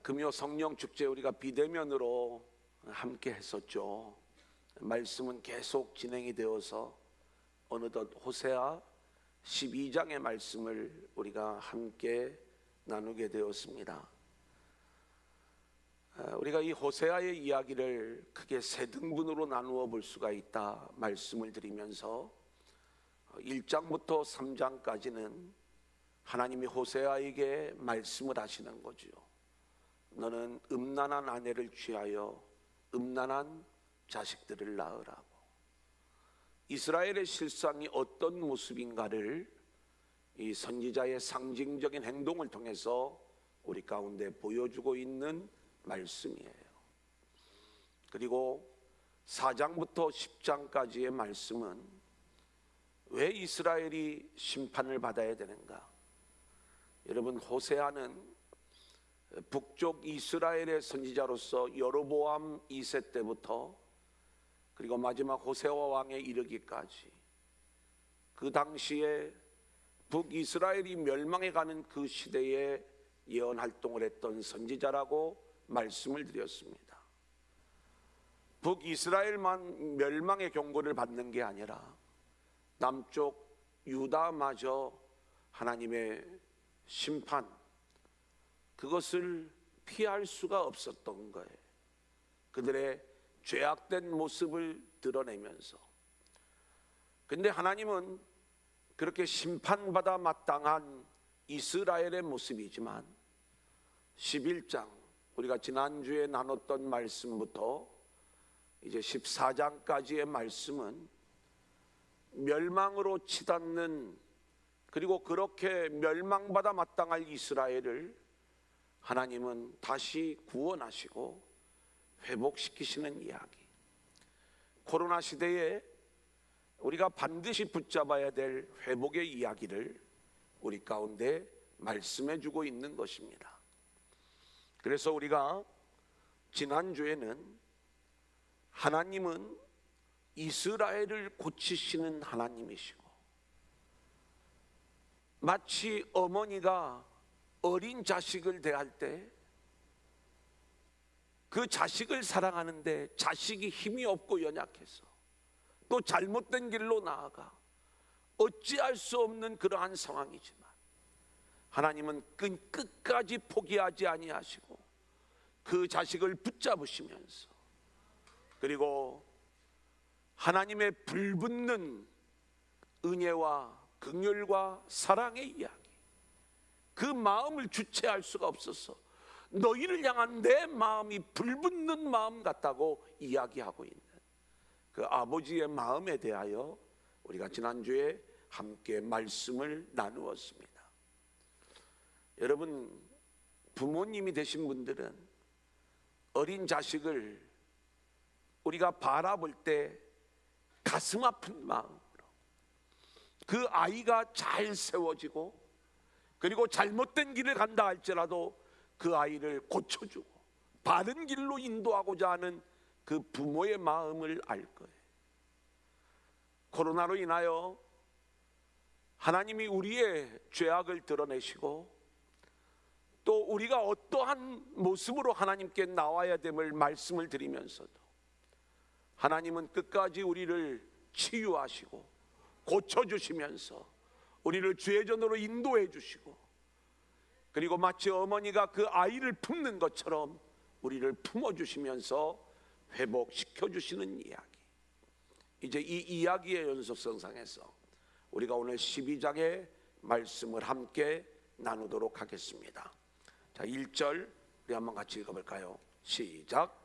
금요 성령 축제 우리가 비대면으로 함께 했었죠. 말씀은 계속 진행이 되어서 어느덧 호세아 12장의 말씀을 우리가 함께 나누게 되었습니다. 우리가 이 호세아의 이야기를 크게 세 등분으로 나누어 볼 수가 있다 말씀을 드리면서 1장부터 3장까지는 하나님이 호세아에게 말씀을 하시는 거죠. 너는 음란한 아내를 취하여 음란한 자식들을 낳으라고. 이스라엘의 실상이 어떤 모습인가를 이 선지자의 상징적인 행동을 통해서 우리 가운데 보여주고 있는 말씀이에요. 그리고 4장부터 10장까지의 말씀은 왜 이스라엘이 심판을 받아야 되는가? 여러분, 호세아는 북쪽 이스라엘의 선지자로서 여로보암 2세 때부터 그리고 마지막 호세아 왕에 이르기까지 그 당시에 북이스라엘이 멸망해 가는 그 시대에 예언 활동을 했던 선지자라고 말씀을 드렸습니다. 북이스라엘만 멸망의 경고를 받는 게 아니라 남쪽 유다마저 하나님의 심판, 그것을 피할 수가 없었던 거예요. 그들의 죄악된 모습을 드러내면서. 근데 하나님은 그렇게 심판받아 마땅한 이스라엘의 모습이지만 11장 우리가 지난주에 나눴던 말씀부터 이제 14장까지의 말씀은 멸망으로 치닫는, 그리고 그렇게 멸망받아 마땅할 이스라엘을 하나님은 다시 구원하시고 회복시키시는 이야기. 코로나 시대에 우리가 반드시 붙잡아야 될 회복의 이야기를 우리 가운데 말씀해 주고 있는 것입니다. 그래서 우리가 지난주에는 하나님은 이스라엘을 고치시는 하나님이시고, 마치 어머니가 어린 자식을 대할 때 그 자식을 사랑하는데 자식이 힘이 없고 연약해서 또 잘못된 길로 나아가 어찌할 수 없는 그러한 상황이지만 하나님은 끝까지 포기하지 아니하시고 그 자식을 붙잡으시면서, 그리고 하나님의 불붙는 은혜와 긍휼과 사랑의 이야기, 그 마음을 주체할 수가 없어서 너희를 향한 내 마음이 불붙는 마음 같다고 이야기하고 있는 그 아버지의 마음에 대하여 우리가 지난주에 함께 말씀을 나누었습니다. 여러분, 부모님이 되신 분들은 어린 자식을 우리가 바라볼 때 가슴 아픈 마음으로 그 아이가 잘 세워지고, 그리고 잘못된 길을 간다 할지라도 그 아이를 고쳐주고 바른 길로 인도하고자 하는 그 부모의 마음을 알 거예요. 코로나로 인하여 하나님이 우리의 죄악을 드러내시고 또 우리가 어떠한 모습으로 하나님께 나와야 됨을 말씀을 드리면서도 하나님은 끝까지 우리를 치유하시고 고쳐주시면서 우리를 죄전으로 인도해 주시고, 그리고 마치 어머니가 그 아이를 품는 것처럼 우리를 품어주시면서 회복시켜 주시는 이야기. 이제 이 이야기의 연속성상에서 우리가 오늘 12장의 말씀을 함께 나누도록 하겠습니다. 자, 1절 우리 한번 같이 읽어볼까요? 시작.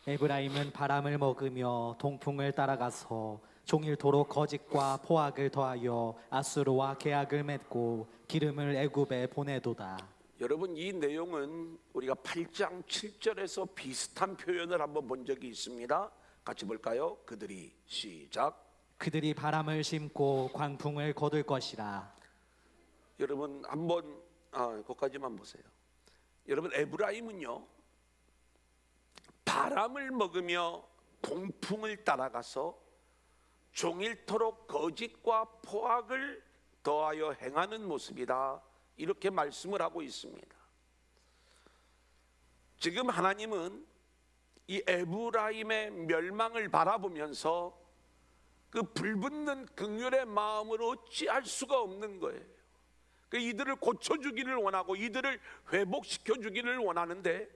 에브라임은 바람을 먹으며 동풍을 따라가서 종일토록 거짓과 포악을 더하여 아수르와 계약을 맺고 기름을 애굽에 보내도다. 여러분, 이 내용은 우리가 8장 7절에서 비슷한 표현을 한번 본 적이 있습니다. 같이 볼까요? 그들이, 시작. 그들이 바람을 심고 광풍을 거둘 것이라. 여러분 한번 거기까지만 보세요. 여러분, 에브라임은요 바람을 먹으며 동풍을 따라가서 종일토록 거짓과 포악을 더하여 행하는 모습이다, 이렇게 말씀을 하고 있습니다. 지금 하나님은 이 에브라임의 멸망을 바라보면서 그 불붙는 긍휼의 마음을 어찌할 수가 없는 거예요. 그 이들을 고쳐주기를 원하고 이들을 회복시켜주기를 원하는데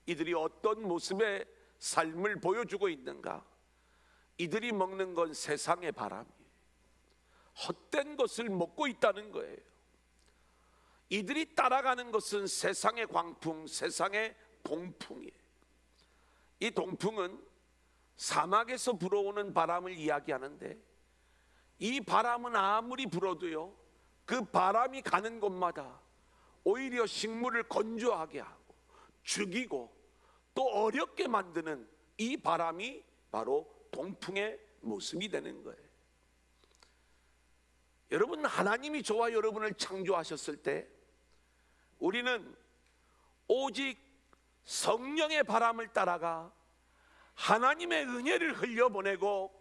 이들이 어떤 모습의 삶을 보여주고 있는가? 이들이 먹는 건 세상의 바람이에요. 헛된 것을 먹고 있다는 거예요. 이들이 따라가는 것은 세상의 광풍, 세상의 동풍이에요. 이 동풍은 사막에서 불어오는 바람을 이야기하는데 이 바람은 아무리 불어도요, 그 바람이 가는 곳마다 오히려 식물을 건조하게 하고 죽이고 또 어렵게 만드는 이 바람이 바로 동풍의 모습이 되는 거예요. 여러분, 하나님이 저와 여러분을 창조하셨을 때 우리는 오직 성령의 바람을 따라가 하나님의 은혜를 흘려보내고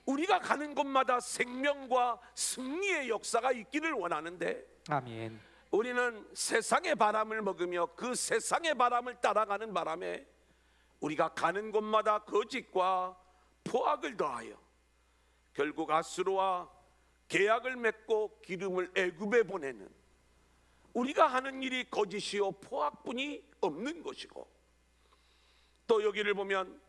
우리가 가는 곳마다 생명과 승리의 역사가 있기를 원하는데 아멘. 우리는 세상의 바람을 먹으며 그 세상의 바람을 따라가는 바람에 우리가 가는 곳마다 거짓과 포악을 더하여 결국 아수르와 계약을 맺고 기름을 애굽에 보내는, 우리가 하는 일이 거짓이요 포악뿐이 없는 것이고, 또 여기를 보면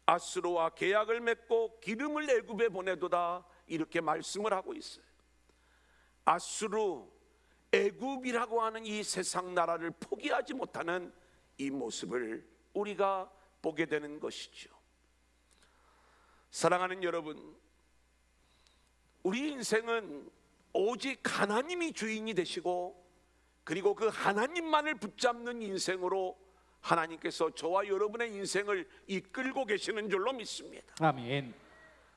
아수르와 계약을 맺고 기름을 애굽에 보내도다 이렇게 말씀을 하고 있어요. 아수르, 애굽이라고 하는 이 세상 나라를 포기하지 못하는 이 모습을 우리가 보게 되는 것이죠. 사랑하는 여러분, 우리 인생은 오직 하나님이 주인이 되시고 그리고 그 하나님만을 붙잡는 인생으로 하나님께서 저와 여러분의 인생을 이끌고 계시는 줄로 믿습니다. 아멘.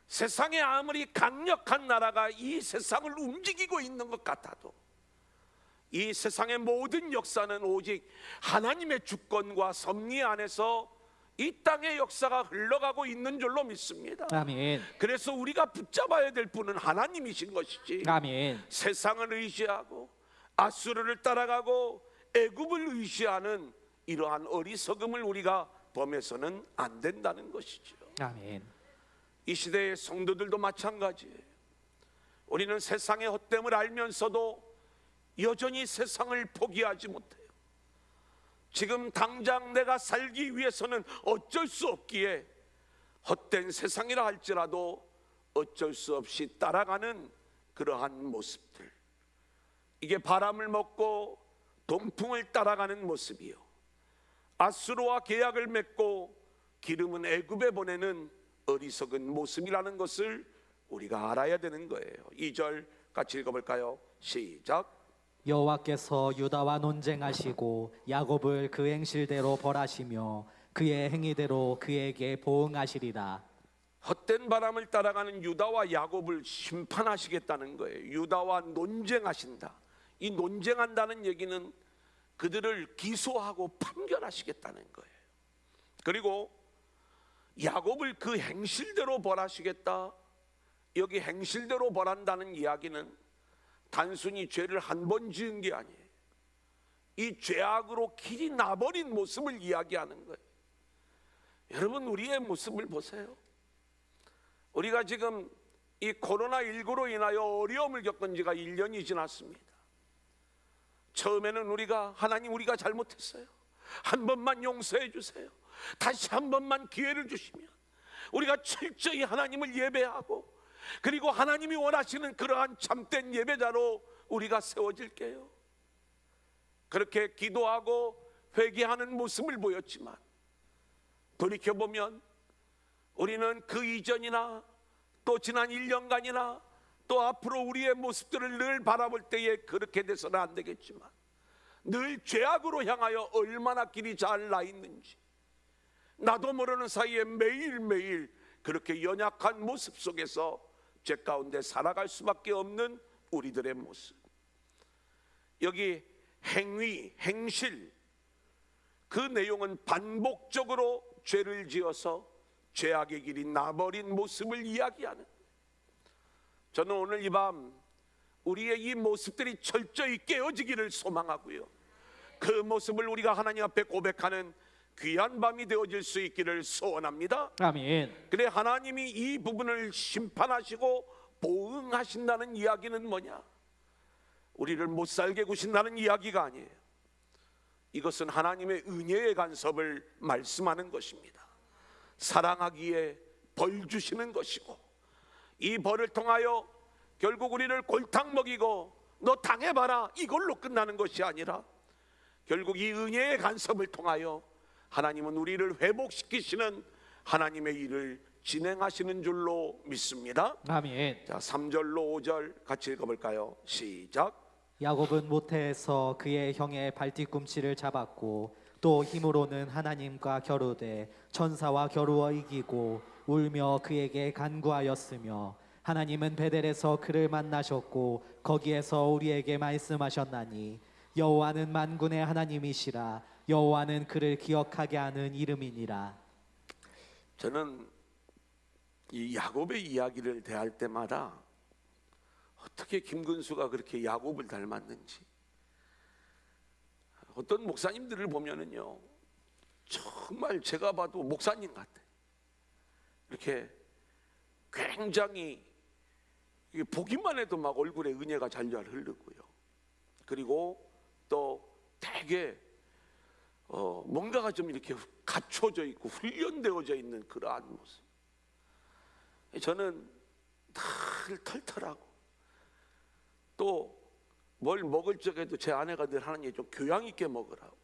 세상에 아무리 강력한 나라가 이 세상을 움직이고 있는 것 같아도 이 세상의 모든 역사는 오직 하나님의 주권과 섭리 안에서 이 땅의 역사가 흘러가고 있는 줄로 믿습니다. 아멘. 그래서 우리가 붙잡아야 될 분은 하나님이신 것이지, 아멘. 세상을 의지하고 아수르를 따라가고 애굽을 의지하는 이러한 어리석음을 우리가 범해서는 안 된다는 것이죠. 아멘. 이 시대의 성도들도 마찬가지예요. 우리는 세상의 헛됨을 알면서도 여전히 세상을 포기하지 못해요. 지금 당장 내가 살기 위해서는 어쩔 수 없기에 헛된 세상이라 할지라도 어쩔 수 없이 따라가는 그러한 모습들, 이게 바람을 먹고 동풍을 따라가는 모습이요, 아수르와 계약을 맺고 기름은 애굽에 보내는 어리석은 모습이라는 것을 우리가 알아야 되는 거예요. 2절 같이 읽어볼까요? 시작. 여호와께서 유다와 논쟁하시고 야곱을 그 행실대로 벌하시며 그의 행위대로 그에게 보응하시리라. 헛된 바람을 따라가는 유다와 야곱을 심판하시겠다는 거예요. 유다와 논쟁하신다. 이 논쟁한다는 얘기는 그들을 기소하고 판결하시겠다는 거예요. 그리고 야곱을 그 행실대로 벌하시겠다. 여기 행실대로 벌한다는 이야기는 단순히 죄를 한 번 지은 게 아니에요. 이 죄악으로 길이 나버린 모습을 이야기하는 거예요. 여러분, 우리의 모습을 보세요. 우리가 지금 이 코로나19로 인하여 어려움을 겪은 지가 1년이 지났습니다. 처음에는 하나님 우리가 잘못했어요, 한 번만 용서해 주세요, 다시 한 번만 기회를 주시면 우리가 철저히 하나님을 예배하고 그리고 하나님이 원하시는 그러한 참된 예배자로 우리가 세워질게요. 그렇게 기도하고 회개하는 모습을 보였지만 돌이켜보면 우리는 그 이전이나 또 지난 1년간이나 또 앞으로 우리의 모습들을 늘 바라볼 때에 그렇게 돼서는 안 되겠지만 늘 죄악으로 향하여 얼마나 길이 잘 나 있는지 나도 모르는 사이에 매일매일 그렇게 연약한 모습 속에서 죄 가운데 살아갈 수밖에 없는 우리들의 모습, 여기 행위, 행실, 그 내용은 반복적으로 죄를 지어서 죄악의 길이 나버린 모습을 이야기하는, 저는 오늘 이 밤 우리의 이 모습들이 철저히 깨어지기를 소망하고요, 그 모습을 우리가 하나님 앞에 고백하는 귀한 밤이 되어질 수 있기를 소원합니다. 아멘. 그래, 하나님이 이 부분을 심판하시고 보응하신다는 이야기는 뭐냐? 우리를 못 살게 구신다는 이야기가 아니에요. 이것은 하나님의 은혜의 간섭을 말씀하는 것입니다. 사랑하기에 벌 주시는 것이고, 이 벌을 통하여 결국 우리를 골탕 먹이고 너 당해봐라 이걸로 끝나는 것이 아니라, 결국 이 은혜의 간섭을 통하여 하나님은 우리를 회복시키시는 하나님의 일을 진행하시는 줄로 믿습니다. 아멘. 자, 3절로 5절 같이 읽어볼까요? 시작. 야곱은 모태에서 그의 형의 발뒤꿈치를 잡았고 또 힘으로는 하나님과 겨루되 천사와 겨루어 이기고 울며 그에게 간구하였으며, 하나님은 베델에서 그를 만나셨고 거기에서 우리에게 말씀하셨나니 여호와는 만군의 하나님이시라. 여호와는 그를 기억하게 하는 이름이니라. 저는 이 야곱의 이야기를 대할 때마다 어떻게 김근수가 그렇게 야곱을 닮았는지, 어떤 목사님들을 보면은요 정말 제가 봐도 목사님 같아. 이렇게 굉장히 보기만 해도 막 얼굴에 은혜가 잘잘 흐르고요. 그리고 또 되게 뭔가가 좀 이렇게 갖춰져 있고 훈련되어져 있는 그러한 모습. 저는 늘 털털하고, 또 뭘 먹을 적에도 제 아내가 늘 하는 얘기, 좀 교양 있게 먹으라고.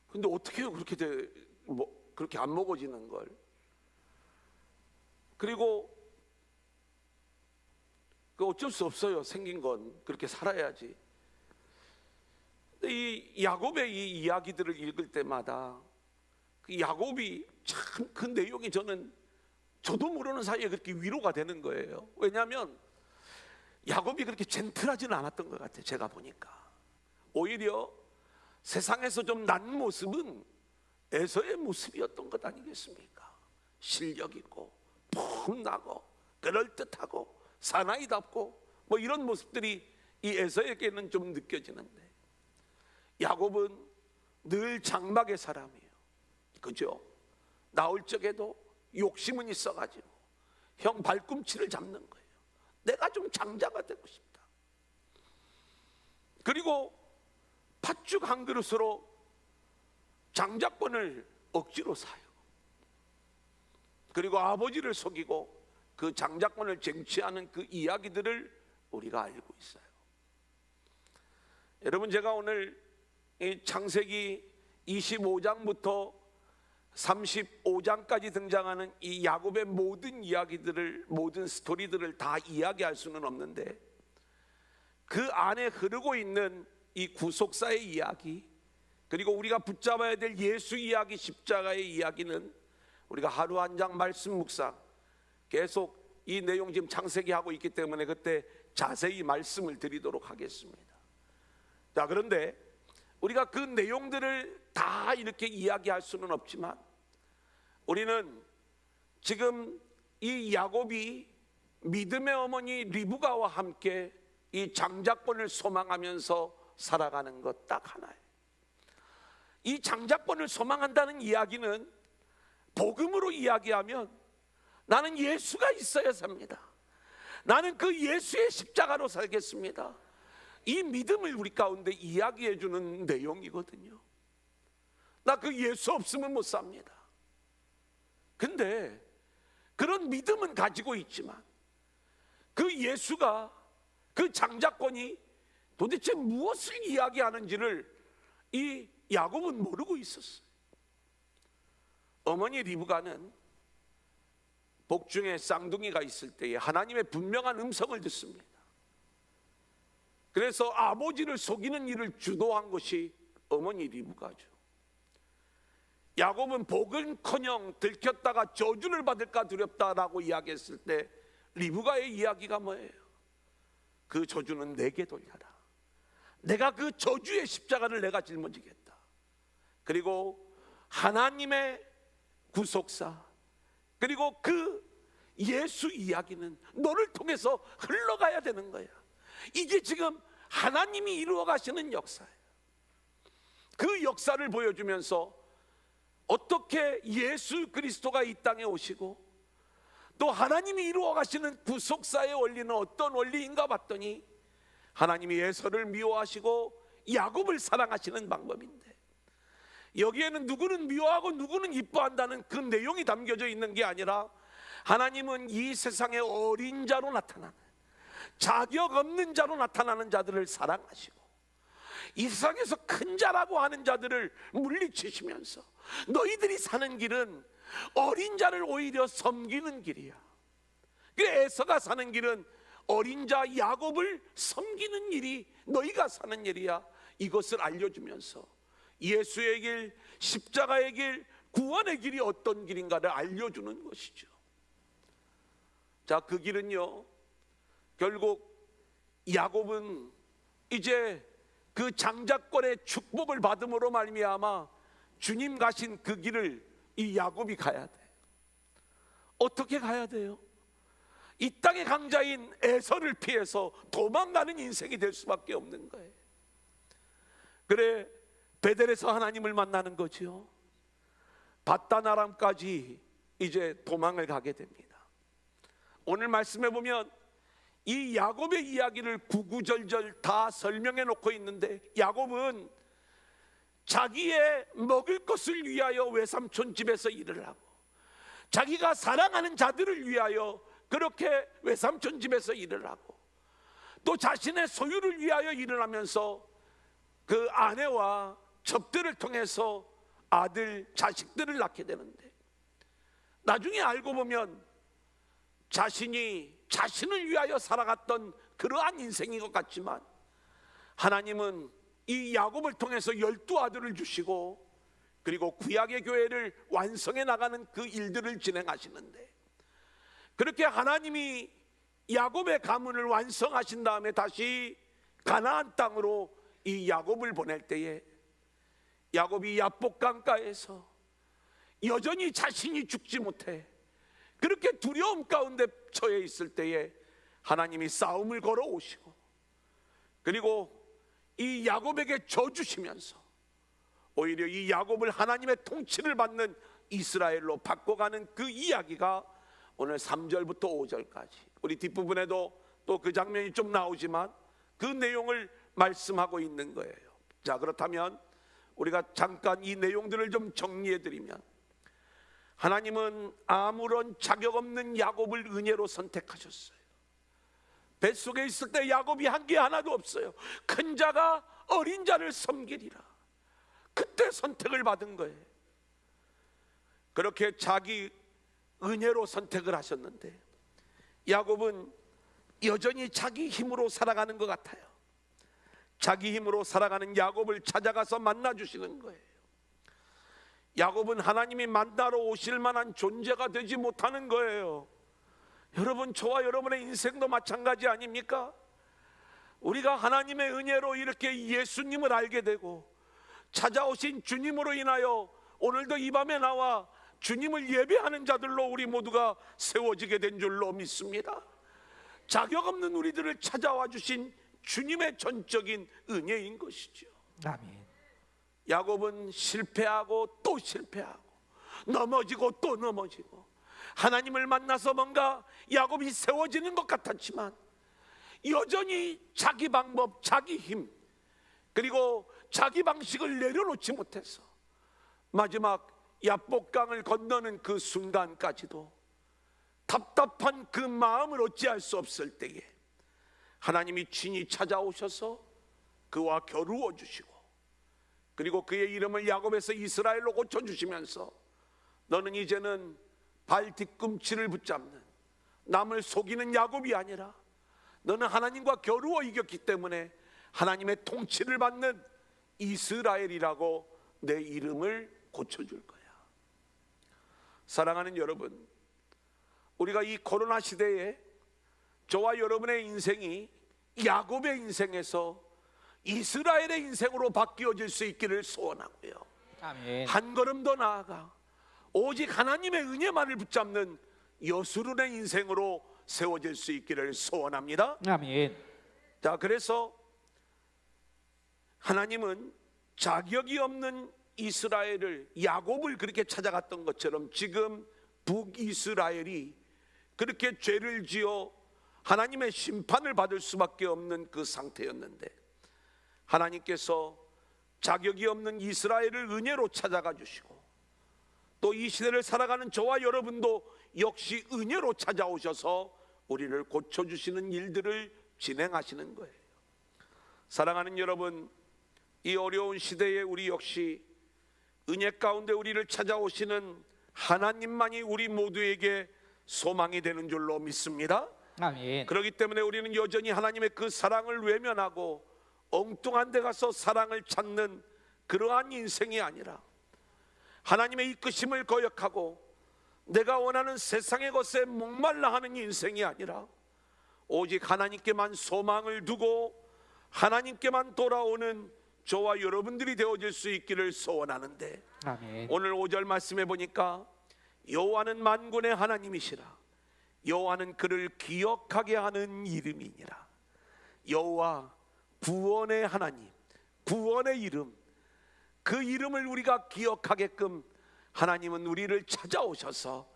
근데 어떻게 그렇게 그렇게 안 먹어지는 걸. 그리고 어쩔 수 없어요. 생긴 건 그렇게 살아야지. 근데 이 야곱의 이 이야기들을 읽을 때마다 그 야곱이 참 그 내용이 저도 모르는 사이에 그렇게 위로가 되는 거예요. 왜냐하면 야곱이 그렇게 젠틀하지는 않았던 것 같아요. 제가 보니까 오히려 세상에서 좀 난 모습은 에서의 모습이었던 것 아니겠습니까? 실력 있고 폼나고 그럴듯하고 사나이답고 뭐 이런 모습들이 이 에서에게는 좀 느껴지는데, 야곱은 늘 장막의 사람이에요. 그죠? 나올 적에도 욕심은 있어가지고 형 발꿈치를 잡는 거예요. 내가 좀 장자가 되고 싶다. 그리고 팥죽 한 그릇으로 장자권을 억지로 사요. 그리고 아버지를 속이고 그 장자권을 쟁취하는 그 이야기들을 우리가 알고 있어요. 여러분, 제가 오늘 이 창세기 25장부터 35장까지 등장하는 이 야곱의 모든 이야기들을, 모든 스토리들을 다 이야기할 수는 없는데, 그 안에 흐르고 있는 이 구속사의 이야기, 그리고 우리가 붙잡아야 될 예수 이야기, 십자가의 이야기는 우리가 하루 한 장 말씀 묵상, 계속 이 내용 지금 창세기 하고 있기 때문에 그때 자세히 말씀을 드리도록 하겠습니다. 자, 그런데 우리가 그 내용들을 다 이렇게 이야기할 수는 없지만, 우리는 지금 이 야곱이 믿음의 어머니 리브가와 함께 이 장자권을 소망하면서 살아가는 것 딱 하나예요. 이 장자권을 소망한다는 이야기는 복음으로 이야기하면 나는 예수가 있어야 삽니다. 나는 그 예수의 십자가로 살겠습니다. 이 믿음을 우리 가운데 이야기해 주는 내용이거든요. 나 그 예수 없으면 못 삽니다. 근데 그런 믿음은 가지고 있지만 그 예수가, 그 장자권이 도대체 무엇을 이야기하는지를 이 야곱은 모르고 있었어요. 어머니 리브가는 복중에 쌍둥이가 있을 때에 하나님의 분명한 음성을 듣습니다. 그래서 아버지를 속이는 일을 주도한 것이 어머니 리브가죠. 야곱은 복은커녕 들켰다가 저주를 받을까 두렵다라고 이야기했을 때 리브가의 이야기가 뭐예요? 그 저주는 내게 돌려라. 내가 그 저주의 십자가를 내가 짊어지겠다. 그리고 하나님의 구속사, 그리고 그 예수 이야기는 너를 통해서 흘러가야 되는 거야. 이게 지금 하나님이 이루어 가시는 역사예요. 그 역사를 보여주면서 어떻게 예수 그리스도가 이 땅에 오시고 또 하나님이 이루어 가시는 구속사의 원리는 어떤 원리인가 봤더니 하나님이 에서를 미워하시고 야곱을 사랑하시는 방법인데, 여기에는 누구는 미워하고 누구는 이뻐한다는 그 내용이 담겨져 있는 게 아니라, 하나님은 이 세상의 어린 자로 나타나는, 자격 없는 자로 나타나는 자들을 사랑하시고 이 세상에서 큰 자라고 하는 자들을 물리치시면서 너희들이 사는 길은 어린 자를 오히려 섬기는 길이야. 그 에서가 사는 길은 어린 자 야곱을 섬기는 일이 너희가 사는 일이야. 이것을 알려주면서 예수의 길, 십자가의 길, 구원의 길이 어떤 길인가를 알려주는 것이죠. 자, 그 길은요, 결국 야곱은 이제 그 장자권의 축복을 받음으로 말미암아 주님 가신 그 길을 이 야곱이 가야 돼. 어떻게 가야 돼요? 이 땅의 강자인 에서를 피해서 도망가는 인생이 될 수밖에 없는 거예요. 그래, 베델에서 하나님을 만나는 거지요. 바다나람까지 이제 도망을 가게 됩니다. 오늘 말씀해 보면 이 야곱의 이야기를 구구절절 다 설명해 놓고 있는데, 야곱은 자기의 먹을 것을 위하여 외삼촌 집에서 일을 하고 자기가 사랑하는 자들을 위하여 그렇게 외삼촌 집에서 일을 하고 또 자신의 소유를 위하여 일을 하면서 그 아내와 접들을 통해서 아들, 자식들을 낳게 되는데, 나중에 알고 보면 자신이 자신을 위하여 살아갔던 그러한 인생인 것 같지만, 하나님은 이 야곱을 통해서 12아들을 주시고 그리고 구약의 교회를 완성해 나가는 그 일들을 진행하시는데, 그렇게 하나님이 야곱의 가문을 완성하신 다음에 다시 가나안 땅으로 이 야곱을 보낼 때에, 야곱이 야복강가에서 여전히 자신이 죽지 못해 그렇게 두려움 가운데 처해 있을 때에 하나님이 싸움을 걸어 오시고, 그리고 이 야곱에게 져 주시면서 오히려 이 야곱을 하나님의 통치를 받는 이스라엘로 바꿔가는 그 이야기가 오늘 3절부터 5절까지, 우리 뒷부분에도 또 그 장면이 좀 나오지만 그 내용을 말씀하고 있는 거예요. 자, 그렇다면 우리가 잠깐 이 내용들을 좀 정리해 드리면, 하나님은 아무런 자격 없는 야곱을 은혜로 선택하셨어요. 뱃속에 있을 때 야곱이 한 게 하나도 없어요. 큰 자가 어린 자를 섬기리라. 그때 선택을 받은 거예요. 그렇게 자기 은혜로 선택을 하셨는데, 야곱은 여전히 자기 힘으로 살아가는 것 같아요. 자기 힘으로 살아가는 야곱을 찾아가서 만나주시는 거예요. 야곱은 하나님이 만나러 오실 만한 존재가 되지 못하는 거예요. 여러분, 저와 여러분의 인생도 마찬가지 아닙니까? 우리가 하나님의 은혜로 이렇게 예수님을 알게 되고 찾아오신 주님으로 인하여 오늘도 이 밤에 나와 주님을 예배하는 자들로 우리 모두가 세워지게 된 줄로 믿습니다. 자격 없는 우리들을 찾아와 주신 주님의 전적인 은혜인 것이죠. 아멘. 야곱은 실패하고 또 실패하고 넘어지고 또 넘어지고, 하나님을 만나서 뭔가 야곱이 세워지는 것 같았지만 여전히 자기 방법, 자기 힘, 그리고 자기 방식을 내려놓지 못해서 마지막 야복강을 건너는 그 순간까지도 답답한 그 마음을 어찌할 수 없을 때에 하나님이 친히 찾아오셔서 그와 겨루어 주시고, 그리고 그의 이름을 야곱에서 이스라엘로 고쳐주시면서 너는 이제는 발 뒤꿈치를 붙잡는, 남을 속이는 야곱이 아니라 너는 하나님과 겨루어 이겼기 때문에 하나님의 통치를 받는 이스라엘이라고 내 이름을 고쳐줄 거야. 사랑하는 여러분, 우리가 이 코로나 시대에 저와 여러분의 인생이 야곱의 인생에서 이스라엘의 인생으로 바뀌어질 수 있기를 소원하고요. 아멘. 한 걸음 더 나아가 오직 하나님의 은혜만을 붙잡는 여수론의 인생으로 세워질 수 있기를 소원합니다. 아멘. 자, 그래서 하나님은 자격이 없는 이스라엘을, 야곱을 그렇게 찾아갔던 것처럼 지금 북이스라엘이 그렇게 죄를 지어 하나님의 심판을 받을 수밖에 없는 그 상태였는데, 하나님께서 자격이 없는 이스라엘을 은혜로 찾아가 주시고, 또 이 시대를 살아가는 저와 여러분도 역시 은혜로 찾아오셔서 우리를 고쳐주시는 일들을 진행하시는 거예요. 사랑하는 여러분, 이 어려운 시대에 우리 역시 은혜 가운데 우리를 찾아오시는 하나님만이 우리 모두에게 소망이 되는 줄로 믿습니다. 아멘. 그렇기 때문에 우리는 여전히 하나님의 그 사랑을 외면하고 엉뚱한 데 가서 사랑을 찾는 그러한 인생이 아니라, 하나님의 이끄심을 거역하고 내가 원하는 세상의 것에 목말라 하는 인생이 아니라, 오직 하나님께만 소망을 두고 하나님께만 돌아오는 저와 여러분들이 되어질 수 있기를 소원하는데, 아멘. 오늘 5절 말씀해 보니까 여호와는 만군의 하나님이시라, 여호와는 그를 기억하게 하는 이름이니라. 여호와, 구원의 하나님, 구원의 이름, 그 이름을 우리가 기억하게끔 하나님은 우리를 찾아오셔서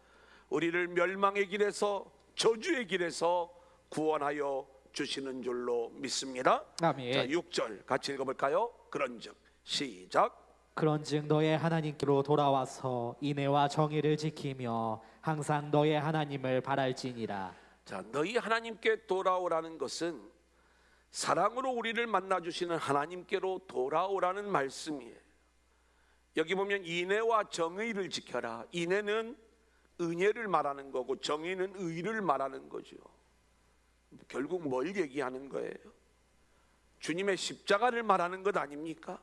우리를 멸망의 길에서, 저주의 길에서 구원하여 주시는 줄로 믿습니다. 아멘. 자, 6절 같이 읽어볼까요? 그런즉, 시작. 그런즉 너의 하나님께로 돌아와서 인애와 정의를 지키며 항상 너의 하나님을 바랄지니라. 자, 너희 하나님께 돌아오라는 것은 사랑으로 우리를 만나주시는 하나님께로 돌아오라는 말씀이에요. 여기 보면 인애와 정의를 지켜라. 인애는 은혜를 말하는 거고 정의는 의를 말하는 거죠. 결국 뭘 얘기하는 거예요? 주님의 십자가를 말하는 것 아닙니까?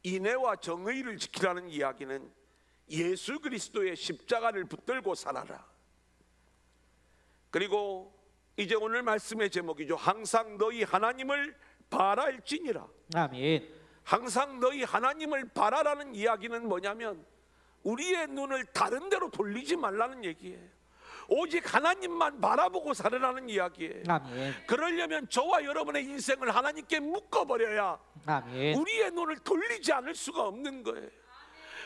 인애와 정의를 지키라는 이야기는 예수 그리스도의 십자가를 붙들고 살아라. 그리고 이제 오늘 말씀의 제목이죠. 항상 너희 하나님을 바랄지니라. 아멘. 항상 너희 하나님을 바라라는 이야기는 뭐냐면, 우리의 눈을 다른 데로 돌리지 말라는 얘기예요. 오직 하나님만 바라보고 살으라는 이야기예요. 아멘. 그러려면 저와 여러분의 인생을 하나님께 묶어버려야 아멘. 우리의 눈을 돌리지 않을 수가 없는 거예요.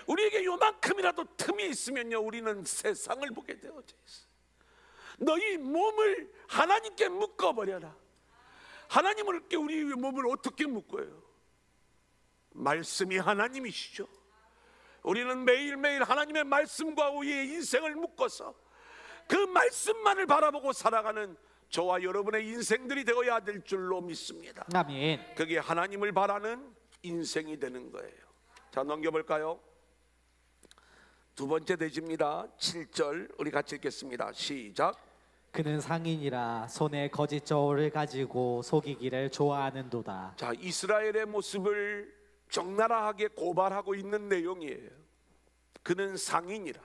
우리에게 요만큼이라도 틈이 있으면요, 우리는 세상을 보게 되어져 있어요. 너희 몸을 하나님께 묶어버려라. 하나님을 우리 몸을 어떻게 묶어요? 말씀이 하나님이시죠. 우리는 매일매일 하나님의 말씀과 우리의 인생을 묶어서 그 말씀만을 바라보고 살아가는 저와 여러분의 인생들이 되어야 될 줄로 믿습니다. 아멘. 그게 하나님을 바라는 인생이 되는 거예요. 자, 넘겨볼까요? 두 번째 대지입니다. 7절 우리 같이 읽겠습니다. 시작. 그는 상인이라 손에 거짓 저울을 가지고 속이기를 좋아하는도다. 자, 이스라엘의 모습을 적나라하게 고발하고 있는 내용이에요. 그는 상인이라,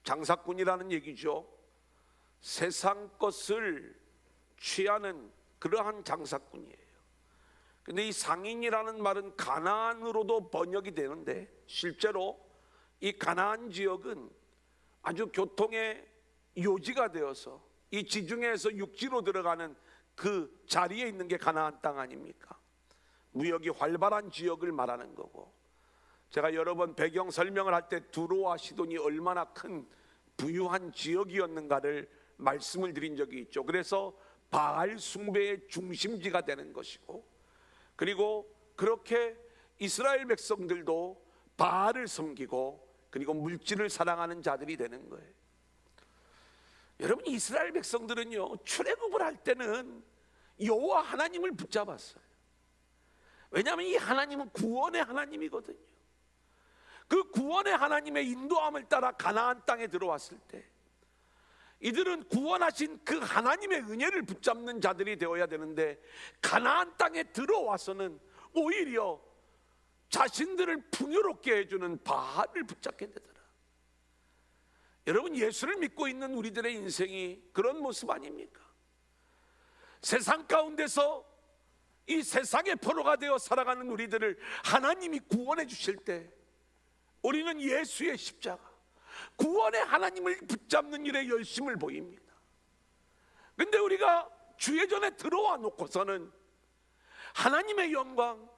장사꾼이라는 얘기죠. 세상 것을 취하는 그러한 장사꾼이에요. 근데 이 상인이라는 말은 가나안으로도 번역이 되는데, 실제로 이 가나안 지역은 아주 교통의 요지가 되어서 이 지중해에서 육지로 들어가는 그 자리에 있는 게 가나안 땅 아닙니까? 무역이 활발한 지역을 말하는 거고, 제가 여러 번 배경 설명을 할 때 두로와 시돈이 얼마나 큰 부유한 지역이었는가를 말씀을 드린 적이 있죠. 그래서 바알 숭배의 중심지가 되는 것이고, 그리고 그렇게 이스라엘 백성들도 바알을 섬기고 그리고 물질을 사랑하는 자들이 되는 거예요. 여러분, 이스라엘 백성들은요, 출애굽을 할 때는 여호와 하나님을 붙잡았어요. 왜냐하면 이 하나님은 구원의 하나님이거든요. 그 구원의 하나님의 인도함을 따라 가나안 땅에 들어왔을 때 이들은 구원하신 그 하나님의 은혜를 붙잡는 자들이 되어야 되는데, 가나안 땅에 들어와서는 오히려 자신들을 풍요롭게 해주는 바알을 붙잡게 되더라. 여러분, 예수를 믿고 있는 우리들의 인생이 그런 모습 아닙니까? 세상 가운데서 이 세상의 포로가 되어 살아가는 우리들을 하나님이 구원해 주실 때 우리는 예수의 십자가, 구원의 하나님을 붙잡는 일에 열심을 보입니다. 근데 우리가 주의 전에 들어와 놓고서는 하나님의 영광,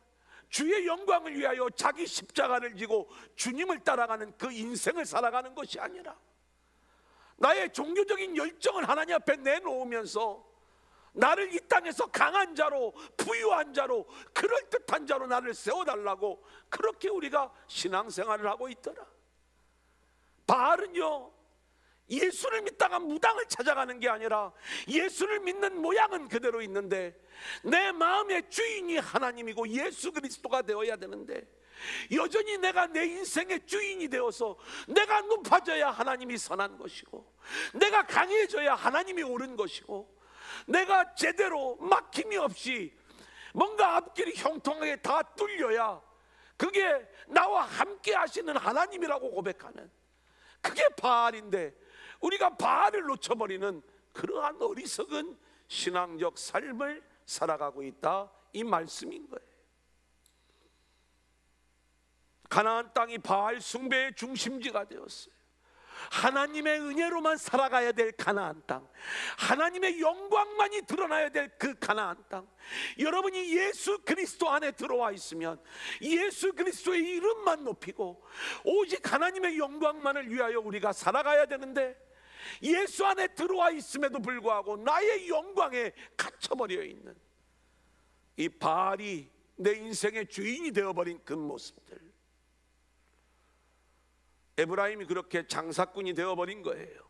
주의 영광을 위하여 자기 십자가를 지고 주님을 따라가는 그 인생을 살아가는 것이 아니라 나의 종교적인 열정을 하나님 앞에 내놓으면서 나를 이 땅에서 강한 자로, 부유한 자로, 그럴듯한 자로 나를 세워달라고 그렇게 우리가 신앙생활을 하고 있더라. 바알은요, 예수를 믿다가 무당을 찾아가는 게 아니라 예수를 믿는 모양은 그대로 있는데 내 마음의 주인이 하나님이고 예수 그리스도가 되어야 되는데, 여전히 내가 내 인생의 주인이 되어서 내가 높아져야 하나님이 선한 것이고, 내가 강해져야 하나님이 옳은 것이고, 내가 제대로 막힘이 없이 뭔가 앞길이 형통하게 다 뚫려야 그게 나와 함께 하시는 하나님이라고 고백하는, 그게 바알인데 우리가 바알을 놓쳐버리는 그러한 어리석은 신앙적 삶을 살아가고 있다, 이 말씀인 거예요. 가나안 땅이 바알 숭배의 중심지가 되었어요. 하나님의 은혜로만 살아가야 될 가나안 땅, 하나님의 영광만이 드러나야 될 그 가나안 땅, 여러분이 예수 그리스도 안에 들어와 있으면 예수 그리스도의 이름만 높이고 오직 하나님의 영광만을 위하여 우리가 살아가야 되는데, 예수 안에 들어와 있음에도 불구하고 나의 영광에 갇혀버려 있는 이 바알이 내 인생의 주인이 되어버린 그 모습들, 에브라임이 그렇게 장사꾼이 되어버린 거예요.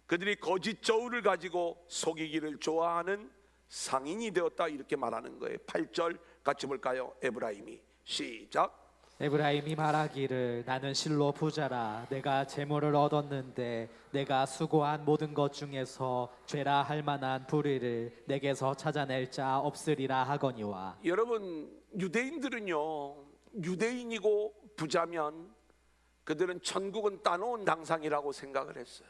그들이 거짓 저울을 가지고 속이기를 좋아하는 상인이 되었다, 이렇게 말하는 거예요. 8절 같이 볼까요? 에브라임이, 시작. 에브라임이 말하기를 나는 실로 부자라. 내가 재물을 얻었는데 내가 수고한 모든 것 중에서 죄라 할 만한 불의를 내게서 찾아낼 자 없으리라 하거니와. 여러분, 유대인들은요, 유대인이고 부자면 그들은 천국은 따놓은 당상이라고 생각을 했어요.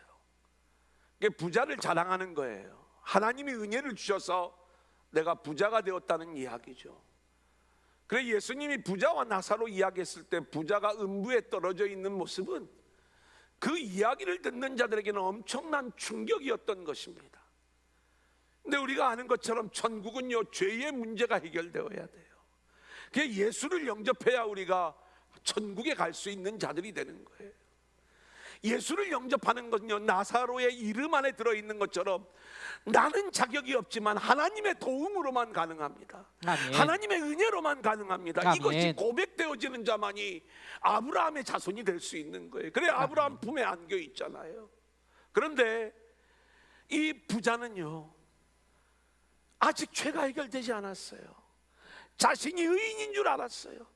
부자를 자랑하는 거예요. 하나님이 은혜를 주셔서 내가 부자가 되었다는 이야기죠. 그래, 예수님이 부자와 나사로 이야기했을 때 부자가 음부에 떨어져 있는 모습은 그 이야기를 듣는 자들에게는 엄청난 충격이었던 것입니다. 근데 우리가 아는 것처럼 천국은요, 죄의 문제가 해결되어야 돼요. 그게 예수를 영접해야 우리가 천국에 갈 수 있는 자들이 되는 거예요. 예수를 영접하는 것은요, 나사로의 이름 안에 들어있는 것처럼 나는 자격이 없지만 하나님의 도움으로만 가능합니다. 아멘. 하나님의 은혜로만 가능합니다. 아멘. 이것이 고백되어지는 자만이 아브라함의 자손이 될 수 있는 거예요. 그래, 아브라함 품에 안겨 있잖아요. 그런데 이 부자는요, 아직 죄가 해결되지 않았어요. 자신이 의인인 줄 알았어요.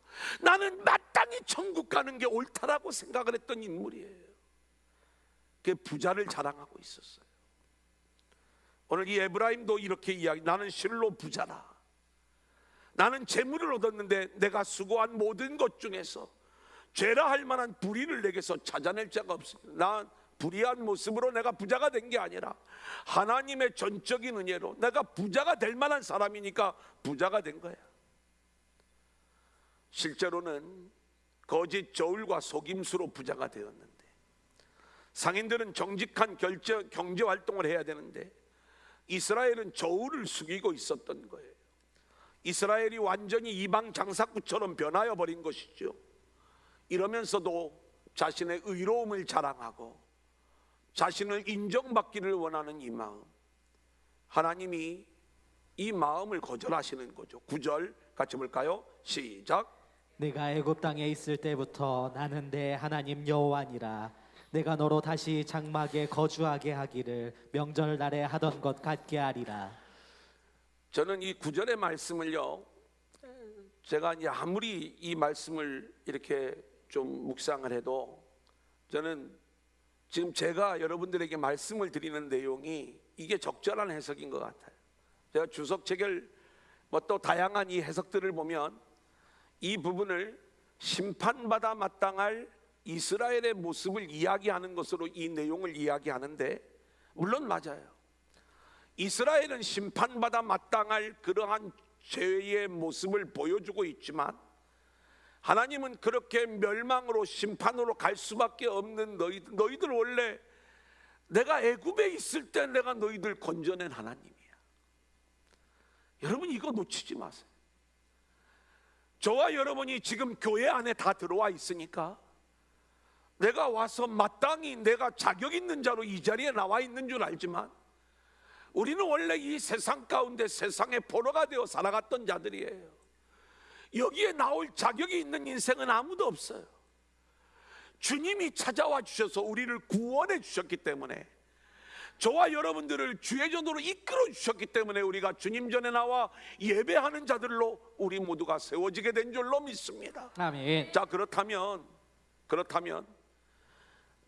나는 마땅히 천국 가는 게 옳다라고 생각을 했던 인물이에요. 그 부자를 자랑하고 있었어요. 오늘 이 에브라임도 이렇게 이야기, 나는 실로 부자라. 나는 재물을 얻었는데 내가 수고한 모든 것 중에서 죄라 할 만한 불의를 내게서 찾아낼 자가 없습니다. 난 불의한 모습으로 내가 부자가 된 게 아니라 하나님의 전적인 은혜로 내가 부자가 될 만한 사람이니까 부자가 된 거야. 실제로는 거짓 저울과 속임수로 부자가 되었는데, 상인들은 정직한 경제 활동을 해야 되는데 이스라엘은 저울을 숙이고 있었던 거예요. 이스라엘이 완전히 이방 장사꾼처럼 변하여 버린 것이죠. 이러면서도 자신의 의로움을 자랑하고 자신을 인정받기를 원하는 이 마음, 하나님이 이 마음을 거절하시는 거죠. 9절 같이 볼까요? 시작. 내가 애굽 땅에 있을 때부터 나는 내 하나님 여호와니라. 내가 너로 다시 장막에 거주하게 하기를 명절날에 하던 것 같게 하리라. 저는 이 9절의 말씀을요, 제가 이제 아무리 이 말씀을 이렇게 좀 묵상을 해도 저는 지금 제가 여러분들에게 말씀을 드리는 내용이 이게 적절한 해석인 것 같아요. 제가 주석 체결 또 다양한 이 해석들을 보면 이 부분을 심판받아 마땅할 이스라엘의 모습을 이야기하는 것으로 이 내용을 이야기하는데, 물론 맞아요. 이스라엘은 심판받아 마땅할 그러한 죄의 모습을 보여주고 있지만 하나님은 그렇게 멸망으로 심판으로 갈 수밖에 없는 너희들 원래 내가 애굽에 있을 때 내가 너희들 건져낸 하나님이야. 여러분, 이거 놓치지 마세요. 저와 여러분이 지금 교회 안에 다 들어와 있으니까 내가 와서 마땅히 내가 자격 있는 자로 이 자리에 나와 있는 줄 알지만, 우리는 원래 이 세상 가운데 세상의 포로가 되어 살아갔던 자들이에요. 여기에 나올 자격이 있는 인생은 아무도 없어요. 주님이 찾아와 주셔서 우리를 구원해 주셨기 때문에, 저와 여러분들을 주의 전으로 이끌어 주셨기 때문에 우리가 주님 전에 나와 예배하는 자들로 우리 모두가 세워지게 된 줄로 믿습니다. 아멘. 자, 그렇다면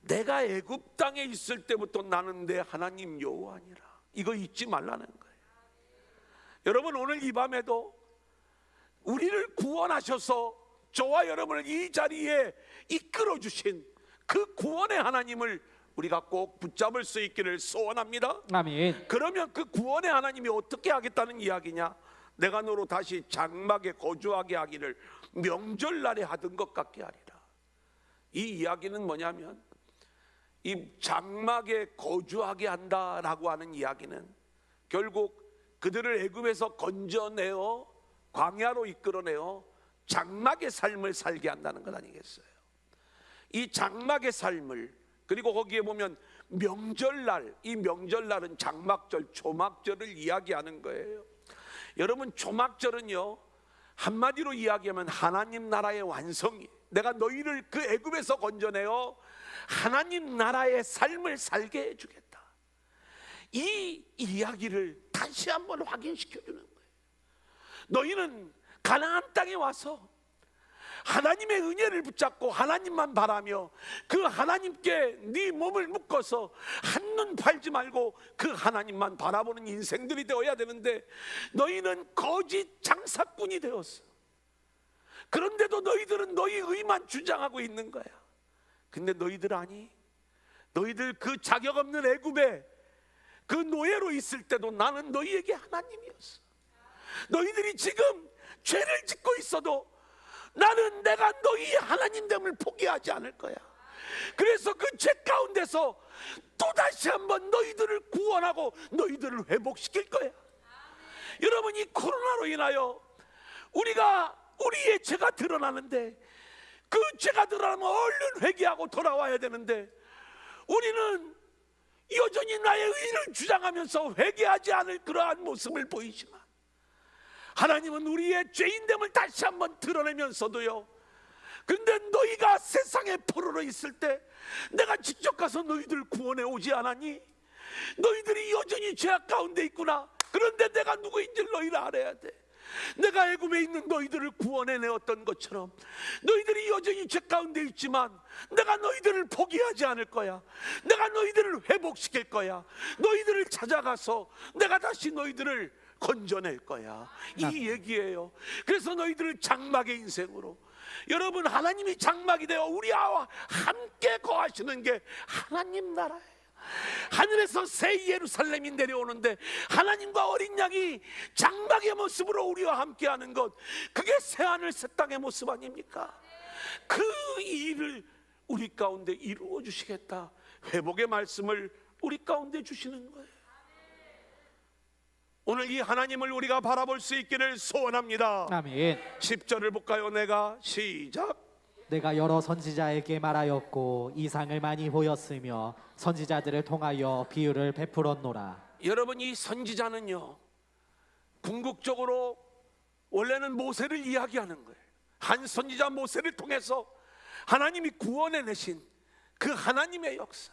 내가 애굽 땅에 있을 때부터 나는 내 하나님 여호와니라, 이거 잊지 말라는 거예요. 여러분, 오늘 이 밤에도 우리를 구원하셔서 저와 여러분을 이 자리에 이끌어 주신 그 구원의 하나님을 우리가 꼭 붙잡을 수 있기를 소원합니다. 아멘. 그러면 그 구원의 하나님이 어떻게 하겠다는 이야기냐? 내가 너로 다시 장막에 거주하게 하기를 명절날에 하던 것 같게 하리라. 이 이야기는 뭐냐면, 이 장막에 거주하게 한다라고 하는 이야기는 결국 그들을 애굽에서 건져내어 광야로 이끌어내어 장막의 삶을 살게 한다는 것 아니겠어요? 이 장막의 삶을, 그리고 거기에 보면 명절날, 이 명절날은 장막절, 초막절을 이야기하는 거예요. 여러분, 초막절은요, 한마디로 이야기하면 하나님 나라의 완성이, 내가 너희를 그 애굽에서 건져내어 하나님 나라의 삶을 살게 해주겠다, 이 이야기를 다시 한번 확인시켜 주는 거예요. 너희는 가나안 땅에 와서 하나님의 은혜를 붙잡고 하나님만 바라며 그 하나님께 네 몸을 묶어서 한눈 팔지 말고 그 하나님만 바라보는 인생들이 되어야 되는데, 너희는 거짓 장사꾼이 되었어. 그런데도 너희들은 너희 의만 주장하고 있는 거야. 근데 너희들 아니, 너희들 그 자격 없는 애굽에 그 노예로 있을 때도 나는 너희에게 하나님이었어. 너희들이 지금 죄를 짓고 있어도 나는 내가 너희 하나님됨을 포기하지 않을 거야. 그래서 그 죄 가운데서 또다시 한번 너희들을 구원하고 너희들을 회복시킬 거야. 여러분, 이 코로나로 인하여 우리의 죄가 드러나는데, 그 죄가 드러나면 얼른 회개하고 돌아와야 되는데, 우리는 여전히 나의 의를 주장하면서 회개하지 않을 그러한 모습을 보이지만, 하나님은 우리의 죄인됨을 다시 한번 드러내면서도요, 근데 너희가 세상의 포로로 있을 때 내가 직접 가서 너희들 구원해 오지 않았니? 너희들이 여전히 죄악 가운데 있구나. 그런데 내가 누구인지를 너희를 알아야 돼. 내가 애굽에 있는 너희들을 구원해내었던 것처럼 너희들이 여전히 죄 가운데 있지만 내가 너희들을 포기하지 않을 거야. 내가 너희들을 회복시킬 거야. 너희들을 찾아가서 내가 다시 너희들을 건져낼 거야, 이 얘기예요. 그래서 너희들을 장막의 인생으로, 여러분, 하나님이 장막이 되어 우리와 함께 거하시는 게 하나님 나라예요. 하늘에서 새 예루살렘이 내려오는데 하나님과 어린 양이 장막의 모습으로 우리와 함께하는 것, 그게 새하늘 새 땅의 모습 아닙니까? 그 일을 우리 가운데 이루어 주시겠다, 회복의 말씀을 우리 가운데 주시는 거예요. 오늘 이 하나님을 우리가 바라볼 수 있기를 소원합니다. 아멘. 10절을 볼까요? 내가 시작. 내가 여러 선지자에게 말하였고 이상을 많이 보였으며 선지자들을 통하여 비유를 베풀었노라. 여러분, 이 선지자는요, 궁극적으로 원래는 모세를 이야기하는 거예요. 한 선지자 모세를 통해서 하나님이 구원해 내신 그 하나님의 역사,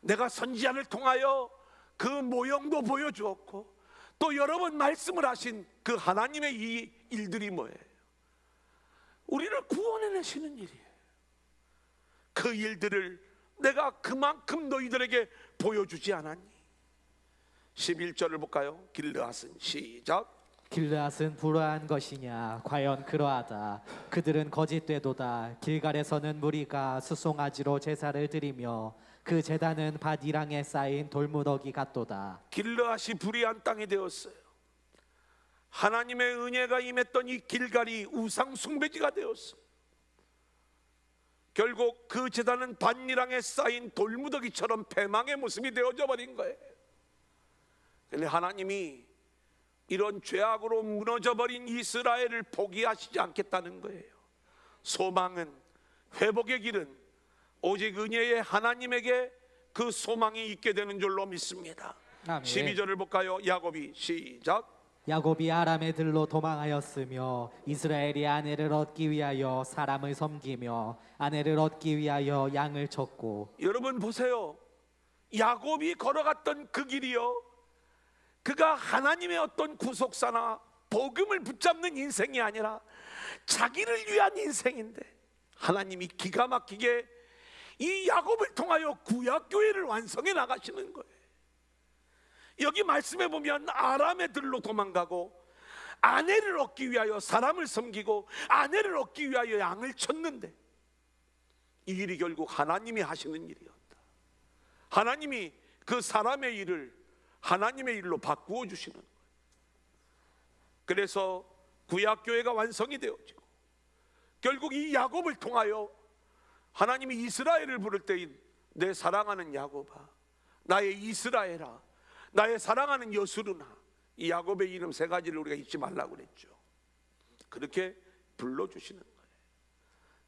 내가 선지자를 통하여 그 모형도 보여주었고 또 여러 번 말씀을 하신 그 하나님의 이 일들이 뭐예요? 우리를 구원해 내시는 일이에요. 그 일들을 내가 그만큼 너희들에게 보여주지 않았니? 11절을 볼까요? 길르앗은 시작. 길르앗은 불화한 것이냐? 과연 그러하다. 그들은 거짓되도다. 길갈에서는 무리가 수송아지로 제사를 드리며 그 제단은 밭이랑에 쌓인 돌무더기 같도다. 길르앗이 불의한 땅이 되었어요. 하나님의 은혜가 임했던 이 길갈이 우상 숭배지가 되었어요. 결국 그 제단은 밭이랑에 쌓인 돌무더기처럼 패망의 모습이 되어져 버린 거예요. 근데 하나님이 이런 죄악으로 무너져버린 이스라엘을 포기하시지 않겠다는 거예요. 소망은, 회복의 길은 오직 은혜의 하나님에게 그 소망이 있게 되는 줄로 믿습니다. 아멘. 12절을 볼까요? 야곱이 시작. 야곱이 아람의 들로 도망하였으며 이스라엘이 아내를 얻기 위하여 사람을 섬기며 아내를 얻기 위하여 양을 쳤고. 여러분 보세요. 야곱이 걸어갔던 그 길이요, 그가 하나님의 어떤 구속사나 복음을 붙잡는 인생이 아니라 자기를 위한 인생인데, 하나님이 기가 막히게 이 야곱을 통하여 구약교회를 완성해 나가시는 거예요. 여기 말씀해 보면 아람의 들로 도망가고 아내를 얻기 위하여 사람을 섬기고 아내를 얻기 위하여 양을 쳤는데, 이 일이 결국 하나님이 하시는 일이었다. 하나님이 그 사람의 일을 하나님의 일로 바꾸어 주시는 거예요. 그래서 구약교회가 완성이 되어지고, 결국 이 야곱을 통하여 하나님이 이스라엘을 부를 때 내 사랑하는 야곱아, 나의 이스라엘아, 나의 사랑하는 여수르나, 이 야곱의 이름 세 가지를 우리가 잊지 말라고 그랬죠. 그렇게 불러주시는 거예요.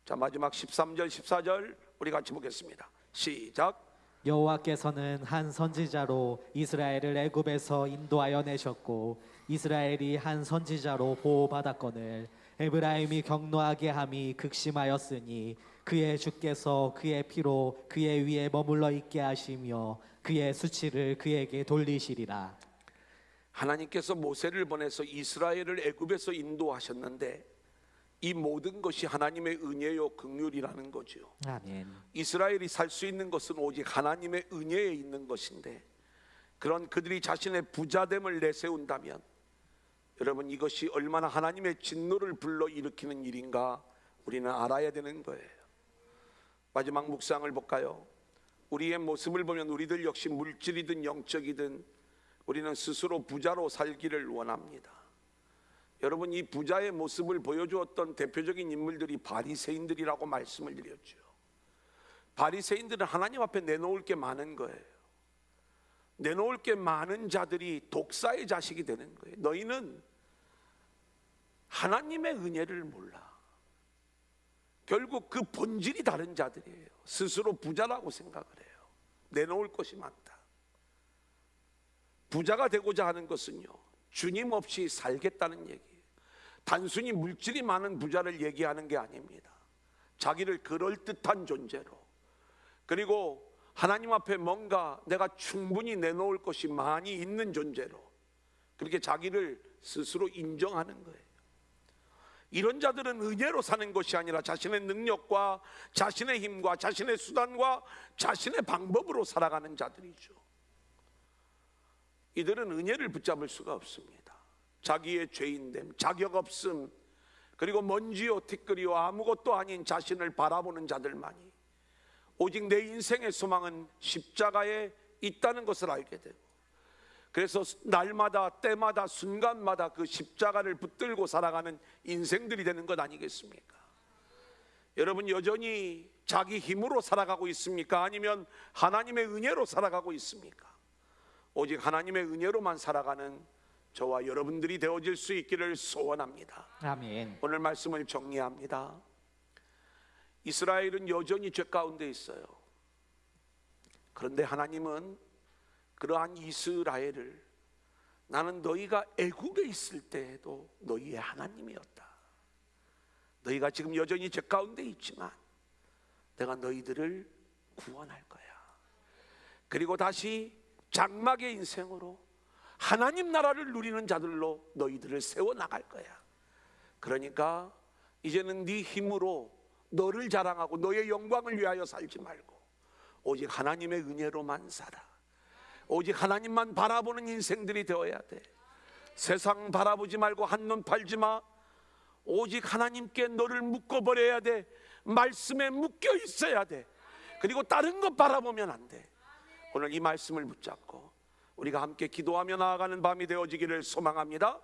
자, 마지막 13절 14절 우리 같이 보겠습니다. 시작. 여호와께서는 한 선지자로 이스라엘을 애굽에서 인도하여 내셨고 이스라엘이 한 선지자로 보호받았거늘 에브라임이 경노하게 함이 극심하였으니 그의 주께서 그의 피로 그의 위에 머물러 있게 하시며 그의 수치를 그에게 돌리시리라. 하나님께서 모세를 보내서 이스라엘을 애굽에서 인도하셨는데, 이 모든 것이 하나님의 은혜요 긍휼이라는 거죠. 아멘. 이스라엘이 살 수 있는 것은 오직 하나님의 은혜에 있는 것인데, 그런 그들이 자신의 부자됨을 내세운다면 여러분, 이것이 얼마나 하나님의 진노를 불러일으키는 일인가 우리는 알아야 되는 거예요. 마지막 묵상을 볼까요? 우리의 모습을 보면 우리들 역시 물질이든 영적이든 우리는 스스로 부자로 살기를 원합니다. 여러분, 이 부자의 모습을 보여주었던 대표적인 인물들이 바리새인들이라고 말씀을 드렸죠. 바리새인들은 하나님 앞에 내놓을 게 많은 거예요. 내놓을 게 많은 자들이 독사의 자식이 되는 거예요. 너희는 하나님의 은혜를 몰라. 결국 그 본질이 다른 자들이에요. 스스로 부자라고 생각을 해요. 내놓을 것이 많다. 부자가 되고자 하는 것은요, 주님 없이 살겠다는 얘기예요. 단순히 물질이 많은 부자를 얘기하는 게 아닙니다. 자기를 그럴듯한 존재로, 그리고 하나님 앞에 뭔가 내가 충분히 내놓을 것이 많이 있는 존재로, 그렇게 자기를 스스로 인정하는 거예요. 이런 자들은 은혜로 사는 것이 아니라 자신의 능력과 자신의 힘과 자신의 수단과 자신의 방법으로 살아가는 자들이죠. 이들은 은혜를 붙잡을 수가 없습니다. 자기의 죄인됨, 자격 없음, 그리고 먼지요 티끌이요 아무것도 아닌 자신을 바라보는 자들만이 오직 내 인생의 소망은 십자가에 있다는 것을 알게 되고, 그래서 날마다 때마다 순간마다 그 십자가를 붙들고 살아가는 인생들이 되는 것 아니겠습니까? 여러분, 여전히 자기 힘으로 살아가고 있습니까? 아니면 하나님의 은혜로 살아가고 있습니까? 오직 하나님의 은혜로만 살아가는 저와 여러분들이 되어질 수 있기를 소원합니다. 아멘. 오늘 말씀을 정리합니다. 이스라엘은 여전히 죄 가운데 있어요. 그런데 하나님은 그러한 이스라엘을, 나는 너희가 애국에 있을 때에도 너희의 하나님이었다. 너희가 지금 여전히 죄 가운데 있지만 내가 너희들을 구원할 거야. 그리고 다시 장막의 인생으로 하나님 나라를 누리는 자들로 너희들을 세워나갈 거야. 그러니까 이제는 네 힘으로 너를 자랑하고 너의 영광을 위하여 살지 말고 오직 하나님의 은혜로만 살아. 오직 하나님만 바라보는 인생들이 되어야 돼. 세상 바라보지 말고 한눈 팔지 마. 오직 하나님께 너를 묶어버려야 돼. 말씀에 묶여 있어야 돼. 그리고 다른 것 바라보면 안 돼. 오늘 이 말씀을 붙잡고 우리가 함께 기도하며 나아가는 밤이 되어지기를 소망합니다.